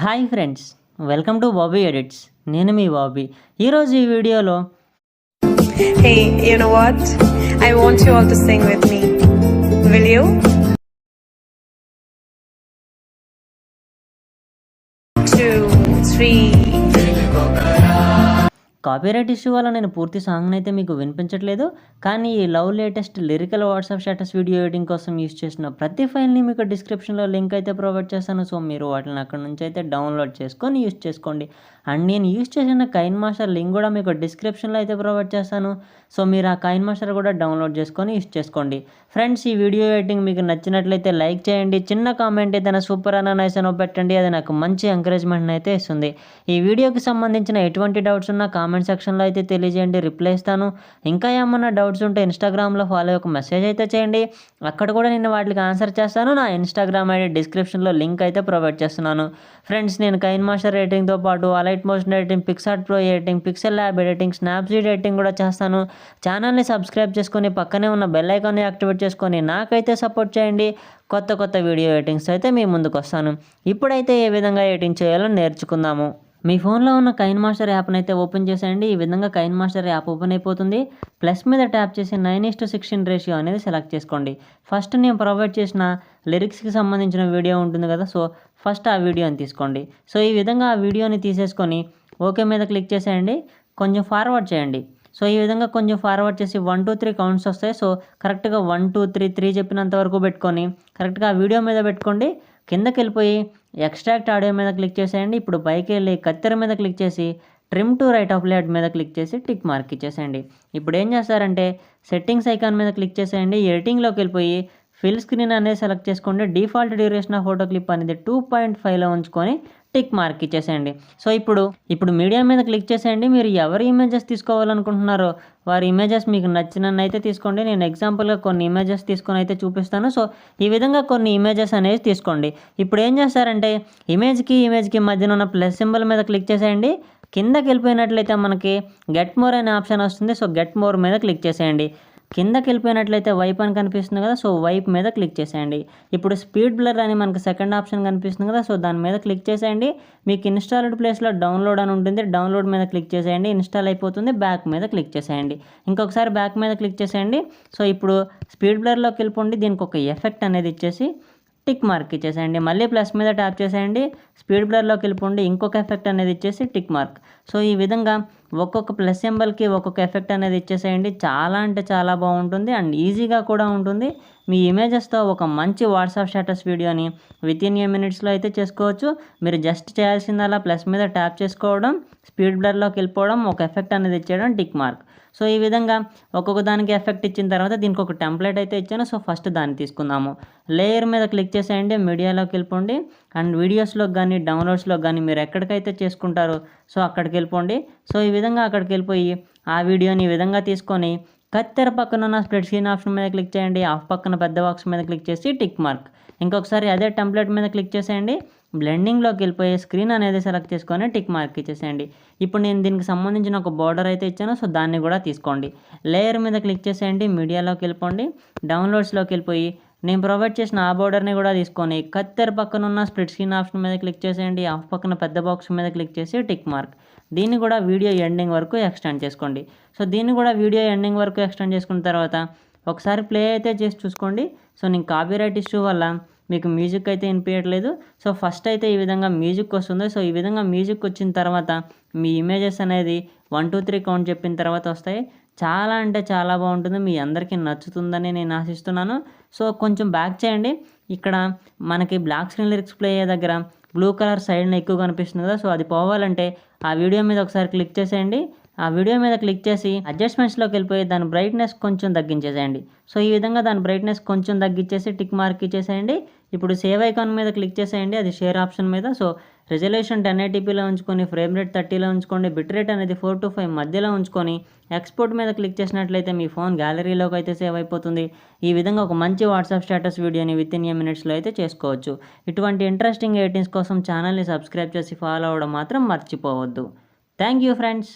Hi friends, welcome to Bobby edits. నేను మీ బాబీ. ఈరోజు ఈ వీడియోలో Hey, you know what? I want you all to sing with me. Will you? 2, 3. Copyright issue వల్ల నేను పూర్తి సాంగ్ని అయితే మీకు వినిపించట్లేదు. కానీ ఈ love latest lyrical WhatsApp status video editing కోసం యూస్ చేసిన ప్రతి ఫైల్ని మీకు డిస్క్రిప్షన్లో లింక్ అయితే ప్రొవైడ్ చేస్తాను. సో మీరు వాటిని అక్కడ నుంచి అయితే డౌన్లోడ్ చేసుకొని యూస్ చేసుకోండి. అండ్ నేను యూస్ చేసిన కైన్మాస్టర్ లింక్ కూడా మీకు డిస్క్రిప్షన్లో అయితే ప్రొవైడ్ చేస్తాను. సో మీరు ఆ కైన్మాస్టర్ కూడా డౌన్లోడ్ చేసుకొని యూస్ చేసుకోండి. ఫ్రెండ్స్, ఈ వీడియో ఎడిటింగ్ మీకు నచ్చినట్లయితే లైక్ చేయండి. చిన్న కామెంట్ ఏదైనా సూపర్ అన్న నైస్ అనో పెట్టండి. అది నాకు మంచి ఎంకరేజ్మెంట్ అయితే ఇస్తుంది. ఈ వీడియోకి సంబంధించిన ఎటువంటి డౌట్స్ ఉన్నా కామెంట్ సెక్షన్లో అయితే తెలియజేయండి, రిప్లై ఇస్తాను. ఇంకా ఏమన్నా డౌట్స్ ఉంటే ఇన్స్టాగ్రామ్లో ఫాలో ఒక మెసేజ్ అయితే చేయండి, అక్కడ కూడా నేను వాటికి ఆన్సర్ చేస్తాను. నా ఇన్స్టాగ్రామ్ ఐడి డిస్క్రిప్షన్లో లింక్ అయితే ప్రొవైడ్ చేస్తున్నాను. ఫ్రెండ్స్, నేను కైన్మాస్టర్ ఎడిటింగ్తో పాటు alight motion editing, Picsart pro editing, pixel lab editing, Snapseed editing కూడా చేస్తాను. ఛానల్ని సబ్స్క్రైబ్ చేసుకొని పక్కనే ఉన్న బెల్ ఐకాన్ని యాక్టివేట్ చేసుకొని నాకైతే సపోర్ట్ చేయండి. కొత్త వీడియో ఎడిటింగ్స్ అయితే మీ ముందుకు వస్తాను. ఇప్పుడైతే ఏ విధంగా ఎడిటింగ్ చేయాలో నేర్చుకుందాము. మీ ఫోన్లో ఉన్న కైన్మాస్టర్ యాప్ని అయితే ఓపెన్ చేసేయండి. ఈ విధంగా కైన్మాస్టర్ యాప్ ఓపెన్ అయిపోతుంది. ప్లస్ మీద ట్యాప్ చేసి 9:16 రేషియో అనేది సెలెక్ట్ చేసుకోండి. ఫస్ట్ నేను ప్రొవైడ్ చేసిన లిరిక్స్కి సంబంధించిన వీడియో ఉంటుంది కదా, సో ఫస్ట్ ఆ వీడియోని తీసుకోండి. సో ఈ విధంగా ఆ వీడియోని తీసేసుకొని ఓకే మీద క్లిక్ చేసేయండి. కొంచెం ఫార్వర్డ్ చేయండి. సో ఈ విధంగా కొంచెం ఫార్వర్డ్ చేసి 1, 2, 3 కౌంట్స్ వస్తాయి. సో కరెక్ట్గా 1, 2, 3 చెప్పినంత వరకు పెట్టుకొని కరెక్ట్గా ఆ వీడియో మీద పెట్టుకోండి. కిందకి వెళ్ళిపోయి ఎక్స్ట్రాక్ట్ ఆడియో మీద క్లిక్ చేసేయండి. ఇప్పుడు పైకి వెళ్ళి కత్తెర మీద క్లిక్ చేసి trim to right of layer మీద క్లిక్ చేసి టిక్ మార్క్ ఇచ్చేసేయండి. ఇప్పుడు ఏం చేస్తారంటే సెట్టింగ్స్ ఐకాన్ మీద క్లిక్ చేసేయండి. ఎడిటింగ్లోకి వెళ్ళిపోయి ఫిల్ స్క్రీన్ అనేది సెలెక్ట్ చేసుకోండి. Default duration of photo clip అనేది 2.5లో ఉంచుకొని టిక్ మార్క్ ఇచ్చేసేయండి. సో ఇప్పుడు మీడియా మీద క్లిక్ చేసేయండి. మీరు ఎవరి ఇమేజెస్ తీసుకోవాలనుకుంటున్నారో వారి ఇమేజెస్ మీకు నచ్చినన్ని అయితే తీసుకోండి. నేను ఎగ్జాంపుల్గా కొన్ని ఇమేజెస్ తీసుకొని అయితే చూపిస్తాను. సో ఈ విధంగా కొన్ని ఇమేజెస్ అనేవి తీసుకోండి. ఇప్పుడు ఏం చేస్తారంటే ఇమేజ్కి మధ్యన ఉన్న ప్లస్ సింబల్ మీద క్లిక్ చేసేయండి. కిందకి వెళ్ళిపోయినట్లయితే మనకి గెట్ మోర్ అనే ఆప్షన్ వస్తుంది. సో గెట్ మోర్ మీద క్లిక్ చేసేయండి. కిందకి వెళ్ళిపోయినట్లయితే వైప్ అని కనిపిస్తుంది కదా, సో వైప్ మీద క్లిక్ చేసేయండి. ఇప్పుడు స్పీడ్ బ్లర్ అని మనకు సెకండ్ ఆప్షన్ కనిపిస్తుంది కదా, సో దాని మీద క్లిక్ చేసేయండి. మీకు ఇన్స్టాల్డ్ ప్లేస్లో డౌన్లోడ్ అని ఉంటుంది. డౌన్లోడ్ మీద క్లిక్ చేసేయండి. ఇన్స్టాల్ అయిపోతుంది. బ్యాక్ మీద క్లిక్ చేసేయండి. ఇంకొకసారి బ్యాక్ మీద క్లిక్ చేసేయండి. సో ఇప్పుడు స్పీడ్ బ్లర్లోకి వెళ్ళిపోండి. దీనికి ఒక ఎఫెక్ట్ అనేది ఇచ్చేసి టిక్ మార్క్ ఇచ్చేసేయండి. మళ్ళీ ప్లస్ మీద ట్యాప్ చేసేయండి. స్పీడ్ బ్లర్లోకి వెళ్ళిపోండి. ఇంకొక ఎఫెక్ట్ అనేది ఇచ్చేసి టిక్ మార్క్. సో ఈ విధంగా ఒక్కొక్క ప్లస్ సింబల్కి ఒక్కొక్క ఎఫెక్ట్ అనేది ఇచ్చేసేయండి. చాలా అంటే చాలా బాగుంటుంది అండ్ ఈజీగా కూడా ఉంటుంది. మీ ఇమేజెస్తో ఒక మంచి వాట్సాప్ స్టేటస్ వీడియోని వితిన్ ఏ మినిట్స్లో అయితే చేసుకోవచ్చు. మీరు జస్ట్ చేయాల్సిందల్లా ప్లస్ మీద ట్యాప్ చేసుకోవడం, స్పీడ్ బ్లర్లోకి వెళ్ళిపోవడం, ఒక ఎఫెక్ట్ అనేది ఇచ్చేయడం, టిక్ మార్క్. సో ఈ విధంగా ఒక్కొక్క దానికి ఎఫెక్ట్ ఇచ్చిన తర్వాత దీనికి ఒక టెంప్లెట్ అయితే ఇచ్చాను. సో ఫస్ట్ దాన్ని తీసుకుందాము. లేయర్ మీద క్లిక్ చేసేయండి. మీడియాలోకి వెళ్ళిపోండి అండ్ వీడియోస్లోకి కానీ డౌన్లోడ్స్లోకి కానీ మీరు ఎక్కడికైతే చేసుకుంటారో సో అక్కడికి వెళ్ళిపోండి. సో ఈ విధంగా అక్కడికి వెళ్ళిపోయి ఆ వీడియోని ఈ విధంగా తీసుకొని కత్తెర పక్కన ఉన్న స్ప్లిట్ స్క్రీన్ ఆప్షన్ మీద క్లిక్ చేయండి. ఆఫ్ పక్కన పెద్ద బాక్స్ మీద క్లిక్ చేసి టిక్ మార్క్. ఇంకొకసారి అదే టెంప్లెట్ మీద క్లిక్ చేసేయండి. బ్లెండింగ్లోకి వెళ్ళిపోయి స్క్రీన్ అనేది సెలెక్ట్ చేసుకొని టిక్ మార్క్ ఇచ్చేసేయండి. ఇప్పుడు నేను దీనికి సంబంధించిన ఒక బార్డర్ అయితే ఇచ్చాను. సో దాన్ని కూడా తీసుకోండి. లేయర్ మీద క్లిక్ చేసేయండి. మీడియాలోకి వెళ్ళిపోండి. డౌన్లోడ్స్లోకి వెళ్ళిపోయి నేను ప్రొవైడ్ చేసిన ఆ బార్డర్ని కూడా తీసుకొని కత్తెర పక్కన ఉన్న స్ప్లిట్ స్క్రీన్ ఆప్షన్ మీద క్లిక్ చేసేయండి. ఆఫ్ పక్కన పెద్ద బాక్స్ మీద క్లిక్ చేసి టిక్ మార్క్. దీన్ని కూడా వీడియో ఎండింగ్ వరకు ఎక్స్టెండ్ చేసుకోండి. సో దీన్ని కూడా వీడియో ఎండింగ్ వరకు ఎక్స్టెండ్ చేసుకున్న తర్వాత ఒకసారి ప్లే అయితే చేసి చూసుకోండి. సో నేను కాపీరైట్ ఇష్యూ వల్ల మీకు మ్యూజిక్ అయితే వినిపించట్లేదు. సో ఫస్ట్ అయితే ఈ విధంగా మ్యూజిక్ వస్తుంది. సో ఈ విధంగా మ్యూజిక్ వచ్చిన తర్వాత మీ ఇమేజెస్ అనేది 1, 2, 3 కౌంట్ చెప్పిన తర్వాత వస్తాయి. చాలా అంటే చాలా బాగుంటుంది. మీ అందరికీ నచ్చుతుందని నేను ఆశిస్తున్నాను. సో కొంచెం బ్యాక్ చేయండి. ఇక్కడ మనకి బ్లాక్ స్క్రీన్ లిరిక్స్ ప్లే అయ్యే దగ్గర బ్లూ కలర్ సైడ్న ఎక్కువ కనిపిస్తుంది కదా, సో అది పోవాలంటే ఆ వీడియో మీద ఒకసారి క్లిక్ చేసేయండి. ఆ వీడియో మీద క్లిక్ చేసి అడ్జస్ట్మెంట్స్లోకి వెళ్ళిపోయి దాని బ్రైట్నెస్ కొంచెం తగ్గించేసేయండి. సో ఈ విధంగా దాని బ్రైట్నెస్ కొంచెం తగ్గించేసి టిక్ మార్క్ ఇచ్చేసేయండి. ఇప్పుడు సేవ్ ఐకాన్ మీద క్లిక్ చేసేయండి. అది షేర్ ఆప్షన్ మీద. సో రెజల్యూషన్ 1080pలో ఉంచుకొని, ఫ్రేమ్ రేట్ 30లో ఉంచుకోండి, బిట్ రేట్ అనేది 4 to 5 మధ్యలో ఉంచుకొని ఎక్స్పోర్ట్ మీద క్లిక్ చేసినట్లయితే మీ ఫోన్ గ్యాలరీలోకి అయితే సేవ్ అయిపోతుంది. ఈ విధంగా ఒక మంచి వాట్సాప్ స్టేటస్ వీడియోని వితిన్ ఏ మినిట్స్లో అయితే చేసుకోవచ్చు. ఇటువంటి ఇంట్రెస్టింగ్ ఎడిటింగ్స్ కోసం ఛానల్ని సబ్స్క్రైబ్ చేసి ఫాలో అవ్వడం మాత్రం మర్చిపోవద్దు. Thank you friends.